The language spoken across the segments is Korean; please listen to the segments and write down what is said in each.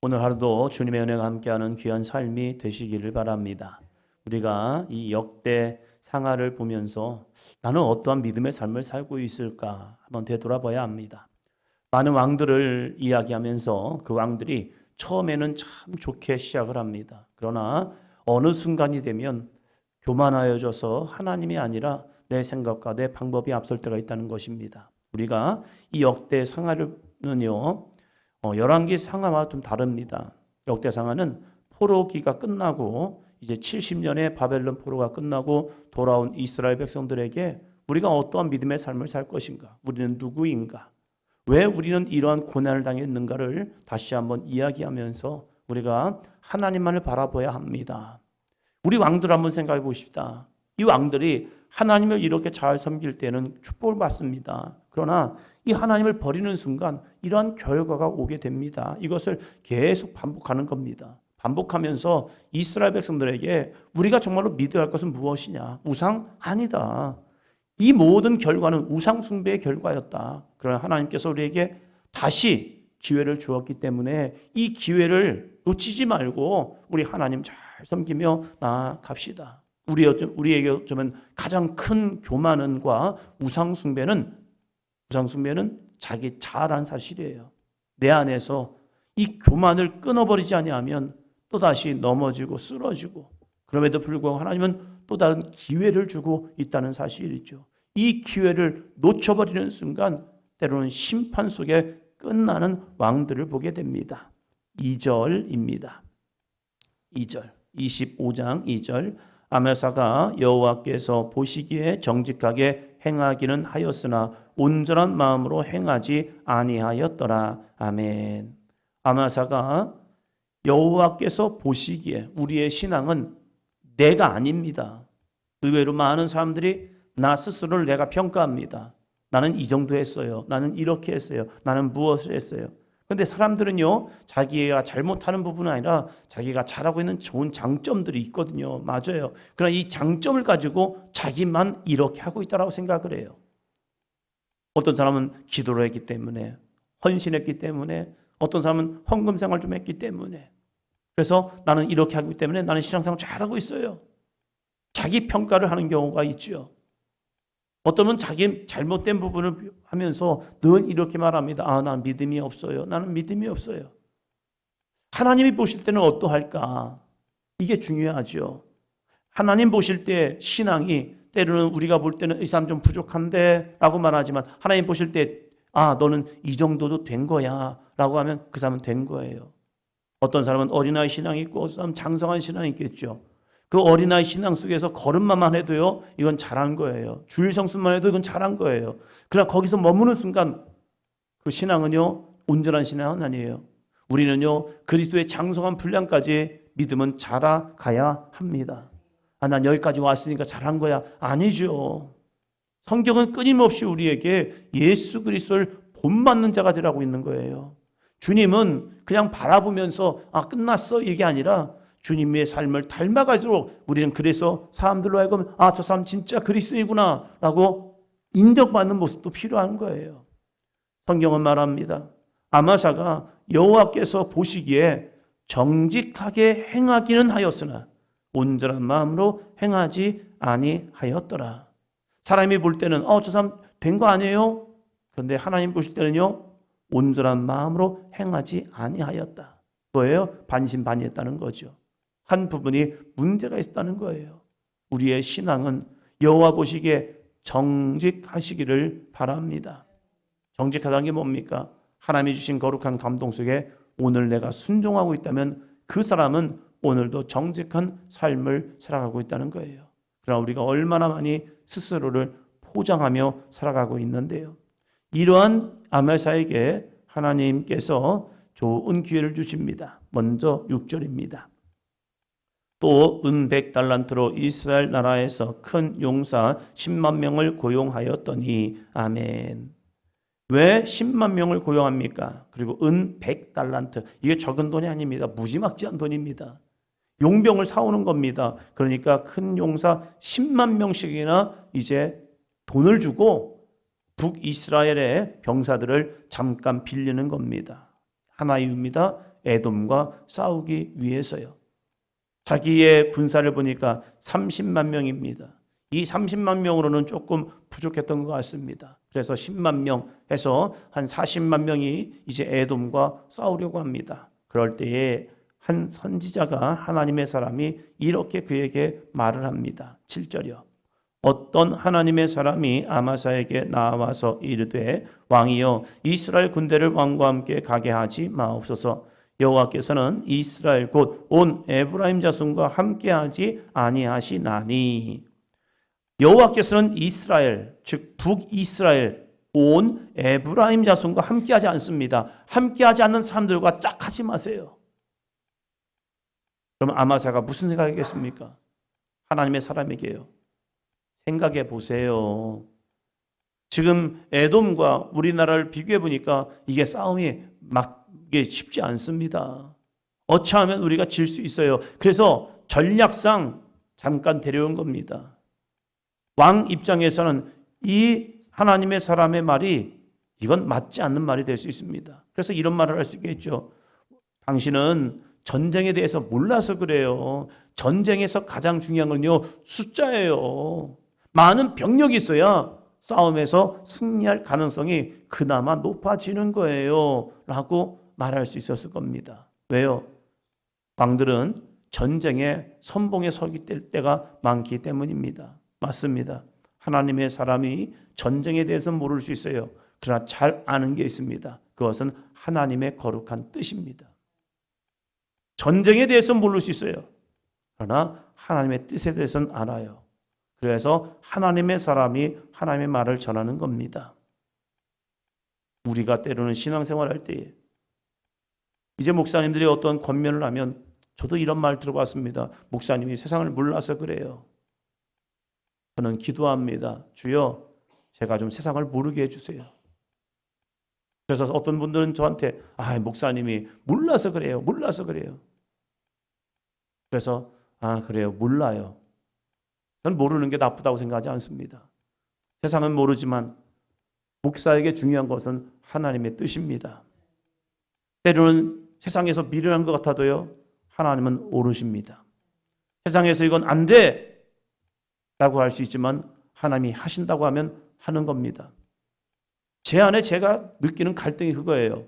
오늘 하루도 주님의 은혜가 함께하는 귀한 삶이 되시기를 바랍니다. 우리가 이 역대 상하를 보면서 나는 어떠한 믿음의 삶을 살고 있을까 한번 되돌아봐야 합니다. 많은 왕들을 이야기하면서 그 왕들이 처음에는 참 좋게 시작을 합니다. 그러나 어느 순간이 되면 교만하여져서 하나님이 아니라 내 생각과 내 방법이 앞설 때가 있다는 것입니다. 우리가 이 역대 상하는요, 열왕기 상하와 좀 다릅니다. 역대 상하는 포로기가 끝나고 이제 70년의 바벨론 포로가 끝나고 돌아온 이스라엘 백성들에게 우리가 어떠한 믿음의 삶을 살 것인가? 우리는 누구인가? 왜 우리는 이러한 고난을 당했는가를 다시 한번 이야기하면서 우리가 하나님만을 바라봐야 합니다. 우리 왕들 한번 생각해 보십시다. 이 왕들이 하나님을 이렇게 잘 섬길 때는 축복을 받습니다. 그러나 이 하나님을 버리는 순간 이러한 결과가 오게 됩니다. 이것을 계속 반복하는 겁니다. 반복하면서 이스라엘 백성들에게 우리가 정말로 믿어야 할 것은 무엇이냐? 우상? 아니다. 이 모든 결과는 우상 숭배의 결과였다. 그러나 하나님께서 우리에게 다시 기회를 주었기 때문에 이 기회를 놓치지 말고 우리 하나님 잘 섬기며 나아갑시다. 우리에게 어쩌면 가장 큰 교만과 우상 숭배는 자기 자아란 사실이에요. 내 안에서 이 교만을 끊어버리지 아니하면 또다시 넘어지고 쓰러지고, 그럼에도 불구하고 하나님은 또 다른 기회를 주고 있다는 사실이죠. 이 기회를 놓쳐버리는 순간 때로는 심판 속에 끝나는 왕들을 보게 됩니다. 2절입니다. 2절 25장 2절 아메사가 여호와께서 보시기에 정직하게 행하기는 하였으나 온전한 마음으로 행하지 아니하였더라. 아멘. 아메사가 여호와께서 보시기에, 우리의 신앙은 내가 아닙니다. 의외로 많은 사람들이 나 스스로를 내가 평가합니다. 나는 이 정도 했어요. 나는 이렇게 했어요. 나는 무엇을 했어요. 그런데 사람들은요, 자기가 잘못하는 부분은 아니라 자기가 잘하고 있는 좋은 장점들이 있거든요. 맞아요. 그러나 이 장점을 가지고 자기만 이렇게 하고 있다고 생각을 해요. 어떤 사람은 기도를 했기 때문에, 헌신했기 때문에, 어떤 사람은 헌금 생활 좀 했기 때문에, 그래서 나는 이렇게 하기 때문에 나는 신앙생활 잘하고 있어요. 자기 평가를 하는 경우가 있죠. 어떤 분은 자기 잘못된 부분을 하면서 늘 이렇게 말합니다. 나는 믿음이 없어요. 나는 믿음이 없어요. 하나님이 보실 때는 어떠할까? 이게 중요하죠. 하나님 보실 때 신앙이, 때로는 우리가 볼 때는 이 사람 좀 부족한데 라고 말하지만 하나님 보실 때 너는 이 정도도 된 거야 라고 하면 그 사람은 된 거예요. 어떤 사람은 어린아이 신앙이 있고 어떤 사람은 장성한 신앙이 있겠죠. 그 어린아이 신앙 속에서 걸음마만 해도요, 이건 잘한 거예요. 주일 성수만 해도 이건 잘한 거예요. 그러나 거기서 머무는 순간 그 신앙은요, 온전한 신앙은 아니에요. 우리는요, 그리스도의 장성한 분량까지 믿음은 자라가야 합니다. 난 여기까지 왔으니까 잘한 거야. 아니죠. 성경은 끊임없이 우리에게 예수 그리스도를 본받는 자가 되라고 있는 거예요. 주님은 그냥 바라보면서 끝났어 이게 아니라 주님의 삶을 닮아갈수록 우리는 그래서 사람들로 하여금 저 사람 진짜 그리스도이구나 라고 인정받는 모습도 필요한 거예요. 성경은 말합니다. 아마사가 여호와께서 보시기에 정직하게 행하기는 하였으나 온전한 마음으로 행하지 아니하였더라. 사람이 볼 때는 저 사람 된 거 아니에요? 그런데 하나님 보실 때는요, 온전한 마음으로 행하지 아니하였다. 뭐예요? 반신반의했다는 거죠. 한 부분이 문제가 있었다는 거예요. 우리의 신앙은 여호와 보시기에 정직하시기를 바랍니다. 정직하다는 게 뭡니까? 하나님이 주신 거룩한 감동 속에 오늘 내가 순종하고 있다면 그 사람은 오늘도 정직한 삶을 살아가고 있다는 거예요. 그러나 우리가 얼마나 많이 스스로를 포장하며 살아가고 있는데요. 이러한 아메사에게 하나님께서 좋은 기회를 주십니다. 먼저 6절입니다. 또 은 100달란트로 이스라엘 나라에서 큰 용사 10만 명을 고용하였더니. 아멘. 왜 10만 명을 고용합니까? 그리고 은 100달란트. 이게 적은 돈이 아닙니다. 무지막지한 돈입니다. 용병을 사오는 겁니다. 그러니까 큰 용사 10만 명씩이나 이제 돈을 주고 북이스라엘의 병사들을 잠깐 빌리는 겁니다. 하나의 이유입니다. 에돔과 싸우기 위해서요. 자기의 군사를 보니까 30만 명입니다. 이 30만 명으로는 조금 부족했던 것 같습니다. 그래서 10만 명 해서 한 40만 명이 이제 에돔과 싸우려고 합니다. 그럴 때에 한 선지자가, 하나님의 사람이 이렇게 그에게 말을 합니다. 7절이요. 어떤 하나님의 사람이 아마사에게 나와서 이르되 왕이여 이스라엘 군대를 왕과 함께 가게 하지 마옵소서. 여호와께서는 이스라엘 곧 온 에브라임 자손과 함께하지 아니하시나니. 여호와께서는 이스라엘 즉 북이스라엘 온 에브라임 자손과 함께하지 않습니다. 함께하지 않는 사람들과 짝하지 마세요. 그럼 아마사가 무슨 생각이겠습니까? 하나님의 사람에게요. 생각해 보세요. 지금 에돔과 우리나라를 비교해 보니까 이게 싸움이 이게 쉽지 않습니다. 어찌하면 우리가 질 수 있어요. 그래서 전략상 잠깐 데려온 겁니다. 왕 입장에서는 이 하나님의 사람의 말이 이건 맞지 않는 말이 될 수 있습니다. 그래서 이런 말을 할 수 있겠죠. 당신은 전쟁에 대해서 몰라서 그래요. 전쟁에서 가장 중요한 건요, 숫자예요. 많은 병력이 있어야 싸움에서 승리할 가능성이 그나마 높아지는 거예요. 라고 말할 수 있었을 겁니다. 왜요? 왕들은 전쟁에 선봉에 서기 때가 많기 때문입니다. 맞습니다. 하나님의 사람이 전쟁에 대해서 모를 수 있어요. 그러나 잘 아는 게 있습니다. 그것은 하나님의 거룩한 뜻입니다. 전쟁에 대해서 모를 수 있어요. 그러나 하나님의 뜻에 대해서는 알아요. 그래서 하나님의 사람이 하나님의 말을 전하는 겁니다. 우리가 때로는 신앙생활할 때에 이제 목사님들이 어떤 권면을 하면 저도 이런 말 들어봤습니다. 목사님이 세상을 몰라서 그래요. 저는 기도합니다. 주여, 제가 좀 세상을 모르게 해주세요. 그래서 어떤 분들은 저한테 목사님이 몰라서 그래요. 몰라서 그래요. 그래서 그래요. 몰라요. 저는 모르는 게 나쁘다고 생각하지 않습니다. 세상은 모르지만 목사에게 중요한 것은 하나님의 뜻입니다. 때로는 세상에서 미련한 것 같아도요, 하나님은 오르십니다. 세상에서 이건 안 돼! 라고 할 수 있지만 하나님이 하신다고 하면 하는 겁니다. 제 안에 제가 느끼는 갈등이 그거예요.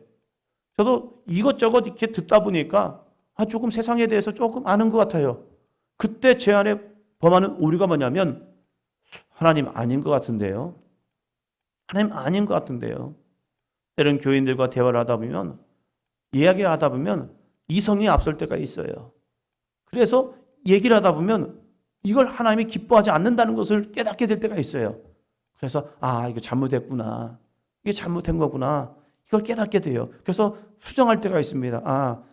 저도 이것저것 이렇게 듣다 보니까 조금 세상에 대해서 조금 아는 것 같아요. 그때 제 안에 범하는 오류가 뭐냐면 하나님 아닌 것 같은데요. 하나님 아닌 것 같은데요. 때론 교인들과 대화를 하다 보면, 이야기를 하다 보면 이성이 앞설 때가 있어요. 그래서 얘기를 하다 보면 이걸 하나님이 기뻐하지 않는다는 것을 깨닫게 될 때가 있어요. 그래서 이거 잘못했구나. 이게 잘못된 거구나. 이걸 깨닫게 돼요. 그래서 수정할 때가 있습니다.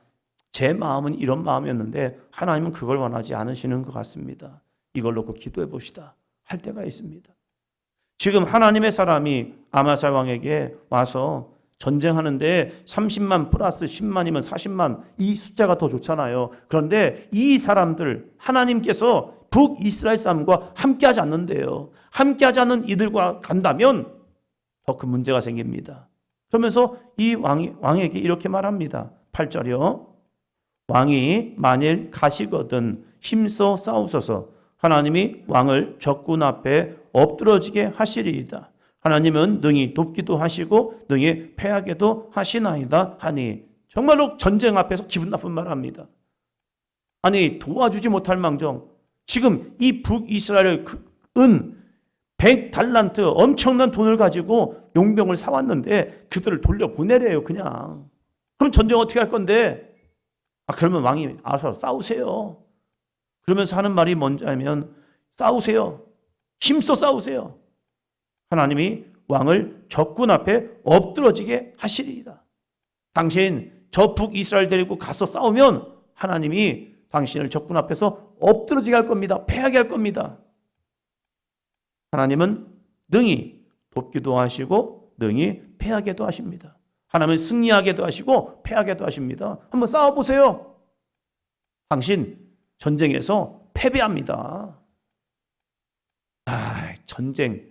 제 마음은 이런 마음이었는데 하나님은 그걸 원하지 않으시는 것 같습니다. 이걸 놓고 기도해 봅시다. 할 때가 있습니다. 지금 하나님의 사람이 아마사 왕에게 와서 전쟁하는데 30만 플러스 10만이면 40만, 이 숫자가 더 좋잖아요. 그런데 이 사람들, 하나님께서 북이스라엘 사람과 함께하지 않는데요. 함께하지 않는 이들과 간다면 더 큰 문제가 생깁니다. 그러면서 이 왕에게 이렇게 말합니다. 8절이요. 왕이 만일 가시거든 힘써 싸우소서. 하나님이 왕을 적군 앞에 엎드러지게 하시리이다. 하나님은 능히 돕기도 하시고 능히 패하게도 하시나이다 하니. 정말로 전쟁 앞에서 기분 나쁜 말을 합니다. 도와주지 못할 망정, 지금 이 북이스라엘 은 100달란트 엄청난 돈을 가지고 용병을 사왔는데 그들을 돌려보내래요. 그냥. 그럼 전쟁 어떻게 할 건데? 그러면 왕이 알아서 싸우세요. 그러면서 하는 말이 뭔지하면 싸우세요. 힘써 싸우세요. 하나님이 왕을 적군 앞에 엎드러지게 하시리이다. 당신 저 북이스라엘 데리고 가서 싸우면 하나님이 당신을 적군 앞에서 엎드러지게 할 겁니다. 패하게 할 겁니다. 하나님은 능히 돕기도 하시고 능히 패하게도 하십니다. 하나님은 승리하게도 하시고 패하게도 하십니다. 한번 싸워보세요. 당신 전쟁에서 패배합니다. 전쟁,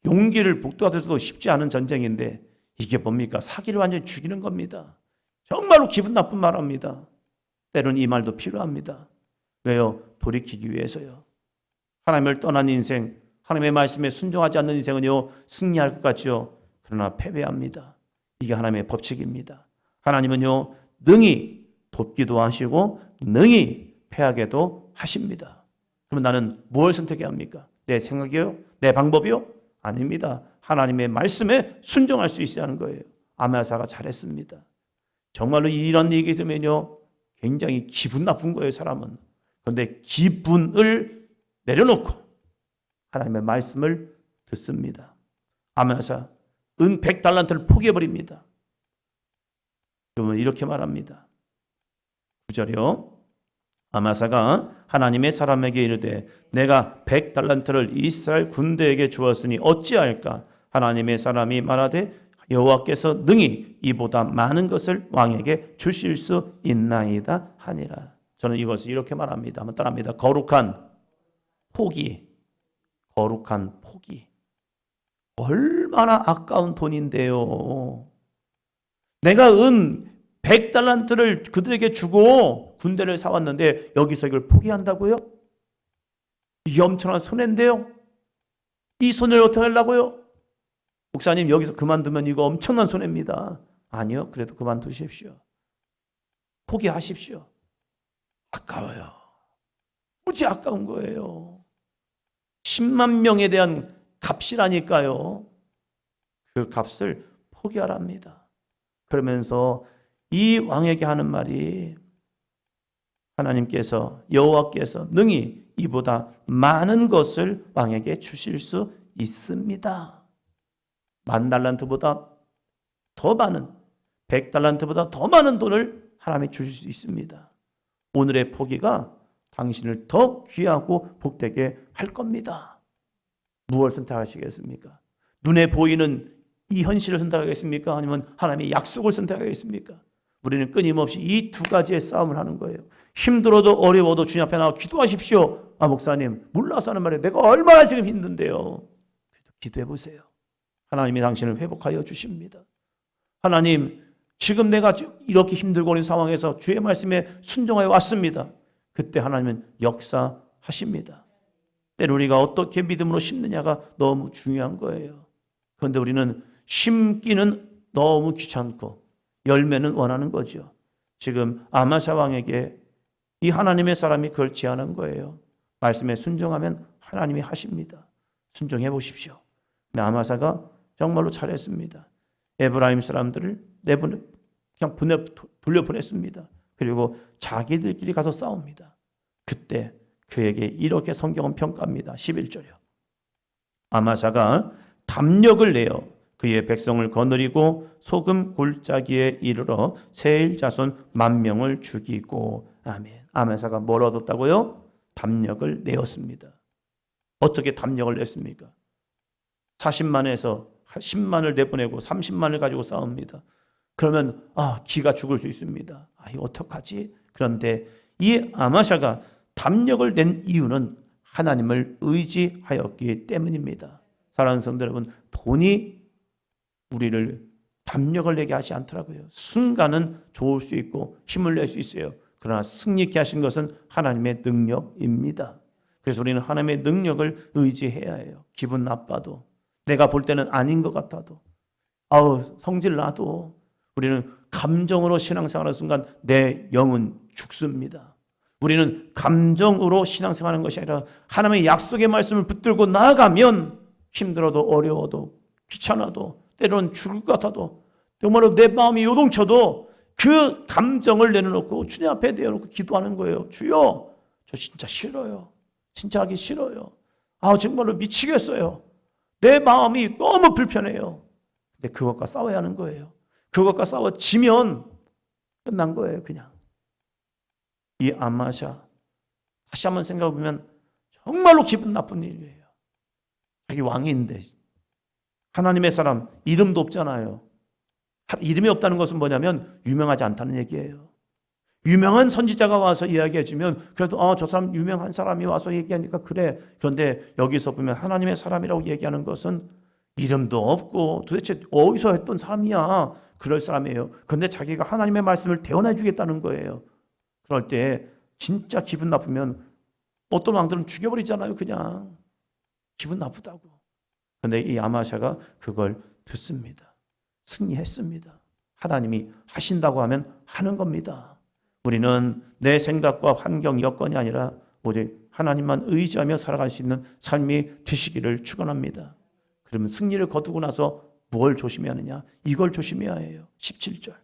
용기를 북돋아줘도 쉽지 않은 전쟁인데 이게 뭡니까? 사기를 완전히 죽이는 겁니다. 정말로 기분 나쁜 말합니다. 때로는 이 말도 필요합니다. 왜요? 돌이키기 위해서요. 하나님을 떠난 인생, 하나님의 말씀에 순종하지 않는 인생은요, 승리할 것 같죠. 그러나 패배합니다. 이게 하나님의 법칙입니다. 하나님은요, 능히 돕기도 하시고 능히 패하게도 하십니다. 그러면 나는 무엇을 선택해야 합니까? 내 생각이요? 내 방법이요? 아닙니다. 하나님의 말씀에 순종할 수 있어야 하는 거예요. 아마사가 잘했습니다. 정말로 이런 얘기 들으면요, 굉장히 기분 나쁜 거예요, 사람은. 그런데 기분을 내려놓고 하나님의 말씀을 듣습니다. 아마사 은 100달란트를 포기해버립니다. 그러면 이렇게 말합니다. 9절이요. 아마사가 하나님의 사람에게 이르되 내가 100달란트를 이스라엘 군대에게 주었으니 어찌할까? 하나님의 사람이 말하되 여호와께서 능히 이보다 많은 것을 왕에게 주실 수 있나이다 하니라. 저는 이것을 이렇게 말합니다. 한번 따라합니다. 거룩한 포기. 거룩한 포기. 얼마나 아까운 돈인데요. 내가 은 100달란트를 그들에게 주고 군대를 사왔는데 여기서 이걸 포기한다고요? 이게 엄청난 손해인데요. 이 손해를 어떻게 하려고요? 목사님 여기서 그만두면 이거 엄청난 손해입니다. 아니요. 그래도 그만두십시오. 포기하십시오. 아까워요. 무지 아까운 거예요. 10만 명에 대한 값이라니까요. 그 값을 포기하랍니다. 그러면서 이 왕에게 하는 말이 하나님께서 여호와께서 능히 이보다 많은 것을 왕에게 주실 수 있습니다. 10,000달란트보다 더 많은 100달란트보다 더 많은 돈을 하나님이 주실 수 있습니다. 오늘의 포기가 당신을 더 귀하고 복되게 할 겁니다. 무엇을 선택하시겠습니까? 눈에 보이는 이 현실을 선택하겠습니까? 아니면 하나님의 약속을 선택하겠습니까? 우리는 끊임없이 이 두 가지의 싸움을 하는 거예요. 힘들어도 어려워도 주님 앞에 나와 기도하십시오. 아 목사님 몰라서 하는 말이에요. 내가 얼마나 지금 힘든데요. 기도해 보세요. 하나님이 당신을 회복하여 주십니다. 하나님 지금 내가 이렇게 힘들고 있는 상황에서 주의 말씀에 순종하여 왔습니다. 그때 하나님은 역사하십니다. 때로 우리가 어떻게 믿음으로 심느냐가 너무 중요한 거예요. 그런데 우리는 심기는 너무 귀찮고 열매는 원하는 거죠. 지금 아마샤 왕에게 이 하나님의 사람이 그걸 제안한 거예요. 말씀에 순종하면 하나님이 하십니다. 순종해 보십시오. 아마샤가 정말로 잘했습니다. 에브라임 사람들을 그냥 돌려보냈습니다. 그리고 자기들끼리 가서 싸웁니다. 그때 그에게 이렇게 성경은 평가합니다. 11절이요. 아마샤가 담력을 내어 그의 백성을 거느리고 소금 골짜기에 이르러 세일 자손 10,000명을 죽이고 아멘. 아마샤가 뭘 얻었다고요? 담력을 내었습니다. 어떻게 담력을 냈습니까? 40만에서 10만을 내보내고 30만을 가지고 싸웁니다. 그러면 기가 죽을 수 있습니다. 이거 어떡하지? 그런데 이 아마샤가 담력을 낸 이유는 하나님을 의지하였기 때문입니다. 사랑하는 성도 여러분, 돈이 우리를 담력을 내게 하지 않더라고요. 순간은 좋을 수 있고 힘을 낼 수 있어요. 그러나 승리케 하신 것은 하나님의 능력입니다. 그래서 우리는 하나님의 능력을 의지해야 해요. 기분 나빠도 내가 볼 때는 아닌 것 같아도 성질 나도 우리는 감정으로 신앙생활하는 순간 내 영은 죽습니다. 우리는 감정으로 신앙생활하는 것이 아니라 하나님의 약속의 말씀을 붙들고 나아가면 힘들어도 어려워도 귀찮아도 때로는 죽을 것 같아도 정말로 내 마음이 요동쳐도 그 감정을 내려놓고 주님 앞에 내어놓고 기도하는 거예요. 주여 저 진짜 싫어요. 진짜 하기 싫어요. 정말로 미치겠어요. 내 마음이 너무 불편해요. 근데 그것과 싸워야 하는 거예요. 그것과 싸워지면 끝난 거예요. 그냥 이 아마샤 다시 한번 생각해보면 정말로 기분 나쁜 일이에요. 자기 왕인데 하나님의 사람 이름도 없잖아요. 이름이 없다는 것은 뭐냐면 유명하지 않다는 얘기예요. 유명한 선지자가 와서 이야기해주면 그래도 저 사람 유명한 사람이 와서 얘기하니까 그래. 그런데 여기서 보면 하나님의 사람이라고 얘기하는 것은 이름도 없고 도대체 어디서 했던 사람이야. 그럴 사람이에요. 그런데 자기가 하나님의 말씀을 대언해 주겠다는 거예요. 그럴 때 진짜 기분 나쁘면 어떤 왕들은 죽여버리잖아요. 그냥 기분 나쁘다고. 그런데 이 아마샤가 그걸 듣습니다. 승리했습니다. 하나님이 하신다고 하면 하는 겁니다. 우리는 내 생각과 환경, 여건이 아니라 오직 하나님만 의지하며 살아갈 수 있는 삶이 되시기를 축원합니다. 그러면 승리를 거두고 나서 뭘 조심해야 하느냐? 이걸 조심해야 해요. 17절.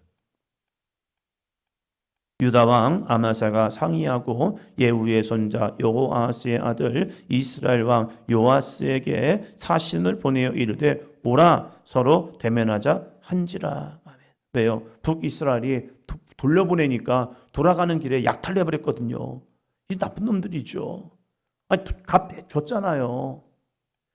유다 왕 아마샤가 상의하고 예후의 손자 여호아스의 아들 이스라엘 왕 요아스에게 사신을 보내어 이르되 오라 서로 대면하자 한지라. 아멘. 왜요? 북이스라엘이 돌려보내니까 돌아가는 길에 약탈해 버렸거든요. 이 나쁜 놈들이죠. 아니, 값 줬잖아요.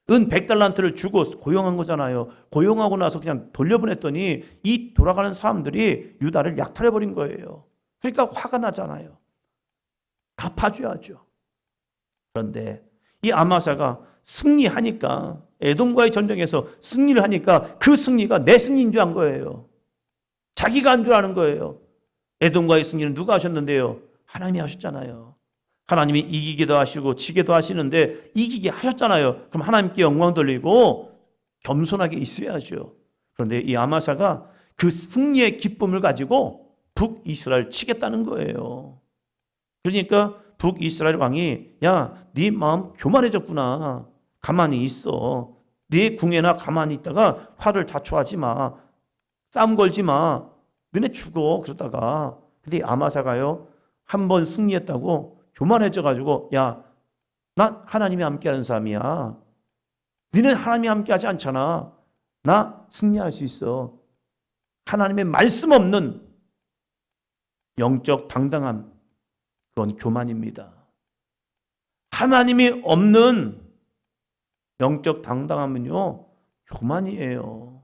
은 100달란트를 주고 고용한 거잖아요. 고용하고 나서 그냥 돌려보냈더니 이 돌아가는 사람들이 유다를 약탈해 버린 거예요. 그러니까 화가 나잖아요. 갚아줘야죠. 그런데 이 아마사가 승리하니까, 에돔과의 전쟁에서 승리를 하니까 그 승리가 내 승리인 줄 안 거예요. 자기가 한 줄 아는 거예요. 에돔과의 승리는 누가 하셨는데요? 하나님이 하셨잖아요. 하나님이 이기기도 하시고 지기도 하시는데 이기게 하셨잖아요. 그럼 하나님께 영광 돌리고 겸손하게 있어야죠. 그런데 이 아마사가 그 승리의 기쁨을 가지고 북이스라엘 치겠다는 거예요. 그러니까 북이스라엘 왕이 야, 네 마음 교만해졌구나. 가만히 있어. 네 궁예나 가만히 있다가 화를 자초하지 마. 싸움 걸지 마. 너네 죽어. 그러다가. 근데 아마사가요, 한 번 승리했다고 교만해져가지고 야, 나 하나님이 함께하는 사람이야. 너는 하나님이 함께하지 않잖아. 나 승리할 수 있어. 하나님의 말씀 없는 영적 당당함, 그건 교만입니다. 하나님이 없는 영적 당당함은요, 교만이에요.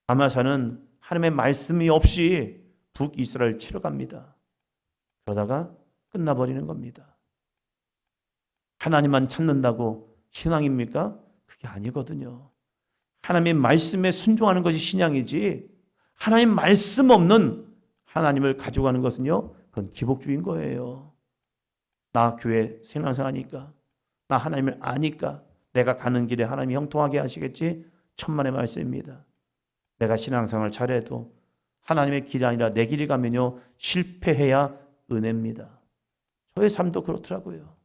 아마사는 하나님의 말씀이 없이 북이스라엘 치러 갑니다. 그러다가 끝나버리는 겁니다. 하나님만 찾는다고 신앙입니까? 그게 아니거든요. 하나님의 말씀에 순종하는 것이 신앙이지, 하나님 말씀 없는 하나님을 가져가는 것은요, 그건 기복주의인 거예요. 나 교회 신앙생활하니까, 나 하나님을 아니까 내가 가는 길에 하나님이 형통하게 하시겠지? 천만의 말씀입니다. 내가 신앙생활을 잘해도 하나님의 길이 아니라 내 길이 가면요, 실패해야 은혜입니다. 저의 삶도 그렇더라고요.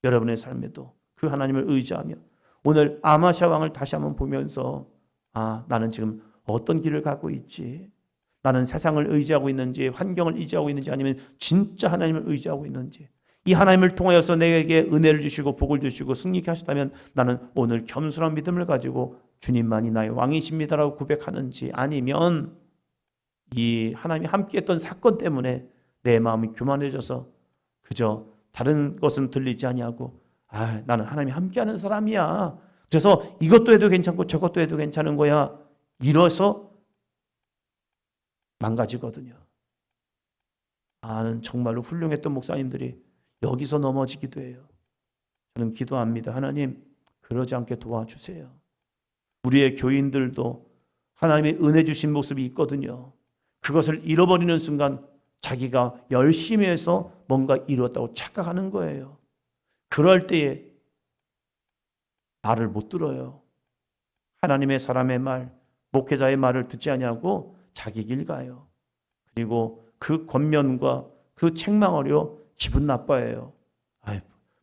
여러분의 삶에도 그 하나님을 의지하며 오늘 아마샤 왕을 다시 한번 보면서 나는 지금 어떤 길을 가고 있지? 나는 세상을 의지하고 있는지, 환경을 의지하고 있는지, 아니면 진짜 하나님을 의지하고 있는지, 이 하나님을 통하여서 내게 은혜를 주시고 복을 주시고 승리케 하셨다면 나는 오늘 겸손한 믿음을 가지고 주님만이 나의 왕이십니다라고 고백하는지, 아니면 이 하나님이 함께했던 사건 때문에 내 마음이 교만해져서 그저 다른 것은 들리지 아니하고 나는 하나님이 함께하는 사람이야. 그래서 이것도 해도 괜찮고 저것도 해도 괜찮은 거야. 이래서 망가지거든요. 나는 정말로 훌륭했던 목사님들이 여기서 넘어지기도 해요. 저는 기도합니다. 하나님, 그러지 않게 도와주세요. 우리의 교인들도 하나님의 은혜 주신 모습이 있거든요. 그것을 잃어버리는 순간 자기가 열심히 해서 뭔가 이뤘다고 착각하는 거예요. 그럴 때에 말을 못 들어요. 하나님의 사람의 말, 목회자의 말을 듣지 아니하고 자기 길 가요. 그리고 그 권면과 그 책망하려 기분 나빠해요.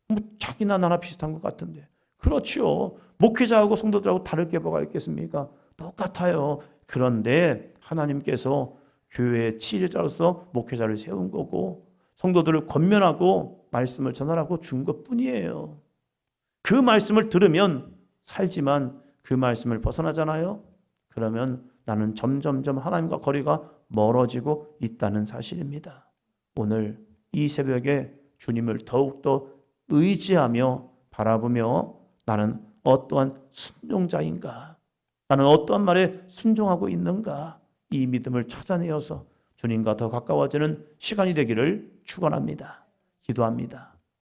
뭐 자기나 나나 비슷한 것 같은데. 그렇죠. 목회자하고 성도들하고 다를 게 뭐가 있겠습니까? 똑같아요. 그런데 하나님께서 교회의 지휘자로서 목회자를 세운 거고 성도들을 권면하고 말씀을 전하라고 준 것뿐이에요. 그 말씀을 들으면 살지만 그 말씀을 벗어나잖아요. 그러면 나는 점점점 하나님과 거리가 멀어지고 있다는 사실입니다. 오늘 이 새벽에 주님을 더욱더 의지하며 바라보며 나는 어떠한 순종자인가? 나는 어떠한 말에 순종하고 있는가? 이 믿음을 찾아내어서 주님과 더 가까워지는 시간이 되기를 축원합니다. 기도합니다.